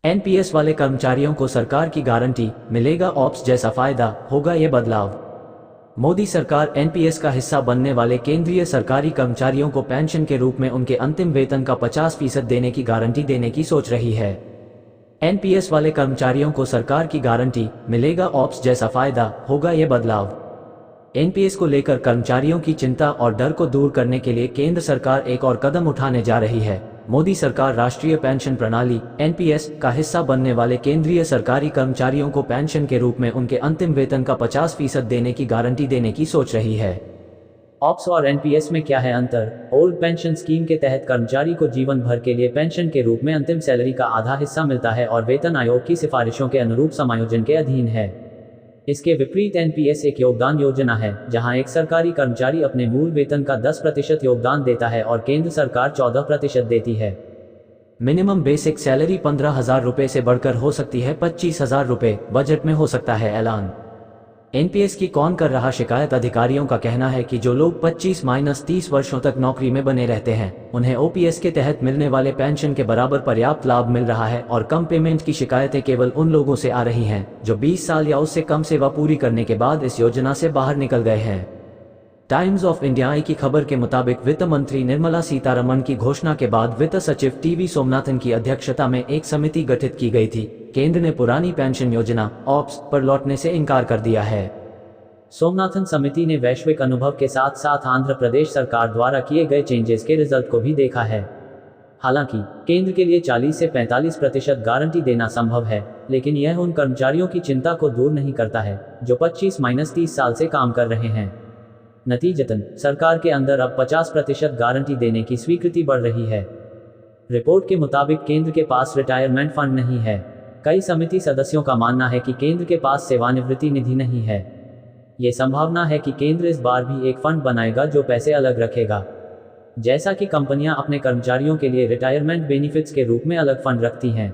NPS वाले कर्मचारियों को सरकार की गारंटी, मिलेगा ऑप्स जैसा फायदा, होगा ये बदलाव। मोदी सरकार एनपीएस का हिस्सा बनने वाले केंद्रीय सरकारी कर्मचारियों को पेंशन के रूप में उनके अंतिम वेतन का 50% देने की गारंटी देने की सोच रही है। एनपीएस वाले कर्मचारियों को सरकार की गारंटी, मिलेगा ऑप्स जैसा फायदा, होगा ये बदलाव। एनपीएस को लेकर कर्मचारियों की चिंता और डर को दूर करने के लिए केंद्र सरकार एक और कदम उठाने जा रही है। मोदी सरकार राष्ट्रीय पेंशन प्रणाली एनपीएस का हिस्सा बनने वाले केंद्रीय सरकारी कर्मचारियों को पेंशन के रूप में उनके अंतिम वेतन का 50% देने की गारंटी देने की सोच रही है। ऑप्स और एनपीएस में क्या है अंतर? ओल्ड पेंशन स्कीम के तहत कर्मचारी को जीवन भर के लिए पेंशन के रूप में अंतिम सैलरी का आधा हिस्सा मिलता है और वेतन आयोग की सिफारिशों के अनुरूप समायोजन के अधीन है। इसके विपरीत एनपीएस एक योगदान योजना है, जहां एक सरकारी कर्मचारी अपने मूल वेतन का 10% योगदान देता है और केंद्र सरकार 14% देती है। मिनिमम बेसिक सैलरी 15,000 रुपये से बढ़कर हो सकती है 25,000 रुपये, बजट में हो सकता है ऐलान। एनपीएस की कौन कर रहा शिकायत? अधिकारियों का कहना है कि जो लोग 25-30 वर्षों तक नौकरी में बने रहते हैं, उन्हें ओपीएस के तहत मिलने वाले पेंशन के बराबर पर्याप्त लाभ मिल रहा है और कम पेमेंट की शिकायतें केवल उन लोगों से आ रही हैं जो 20 साल या उससे कम सेवा पूरी करने के बाद इस योजना से बाहर निकल गए हैं। टाइम्स ऑफ इंडिया की खबर के मुताबिक वित्त मंत्री निर्मला सीतारमण की घोषणा के बाद वित्त सचिव टीवी सोमनाथन की अध्यक्षता में एक समिति गठित की गई थी। केंद्र ने पुरानी पेंशन योजना ऑप्स पर लौटने से इनकार कर दिया है। सोमनाथन समिति ने वैश्विक अनुभव के साथ साथ आंध्र प्रदेश सरकार द्वारा किए गए चेंजेस के रिजल्ट को भी देखा है। हालांकि केंद्र के लिए 40 से 45% गारंटी देना संभव है, लेकिन यह उन कर्मचारियों की चिंता को दूर नहीं करता है जो 25-30 साल से काम कर रहे हैं। नतीजतन सरकार के अंदर अब 50% गारंटी देने की स्वीकृति बढ़ रही है। रिपोर्ट के मुताबिक केंद्र के पास रिटायरमेंट फंड नहीं है। कई समिति सदस्यों का मानना है कि केंद्र के पास सेवानिवृत्ति निधि नहीं है। ये संभावना है कि केंद्र इस बार भी एक फंड बनाएगा जो पैसे अलग रखेगा, जैसा कि कंपनियां अपने कर्मचारियों के लिए रिटायरमेंट बेनिफिट्स के रूप में अलग फंड रखती हैं।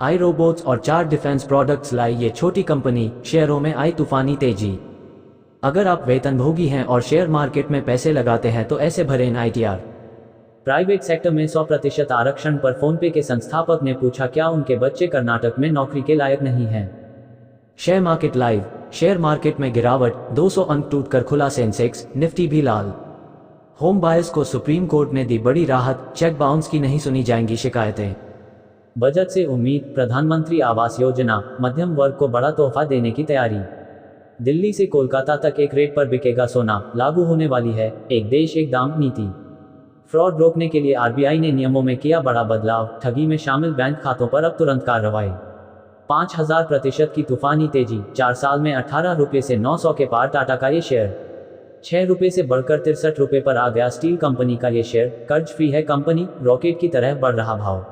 आई रोबोट्स और 4 डिफेंस प्रोडक्ट्स लाई ये छोटी कंपनी, शेयरों में आई तूफानी तेजी। अगर आप वेतनभोगी हैं और शेयर मार्केट में पैसे लगाते हैं तो ऐसे भरें आईटीआर। प्राइवेट सेक्टर में 100% आरक्षण पर फोनपे के संस्थापक ने पूछा क्या उनके बच्चे कर्नाटक में नौकरी के लायक नहीं हैं। Share market live. Share market में गिरावट, 200 अंक टूटकर खुला सेंसेक्स, निफ्टी भी लाल। होम बायर्स को सुप्रीम कोर्ट ने दी बड़ी राहत, चेक बाउंस की नहीं सुनी जाएंगी शिकायतें। बजट से उम्मीद, प्रधानमंत्री आवास योजना, मध्यम वर्ग को बड़ा तोहफा देने की तैयारी। दिल्ली से कोलकाता तक एक रेट पर बिकेगा सोना, लागू होने वाली है एक देश एक दाम नीति। फ्रॉड रोकने के लिए आरबीआई ने नियमों में किया बड़ा बदलाव, ठगी में शामिल बैंक खातों पर अब तुरंत कार्रवाई। 5000% की तूफानी तेजी, 4 साल में 18 रुपये से 900 के पार टाटा का ये शेयर। 6 रुपये से बढ़कर 63 रुपये पर आ गया स्टील कंपनी का ये शेयर। कर्ज फ्री है कंपनी, रॉकेट की तरह बढ़ रहा भाव।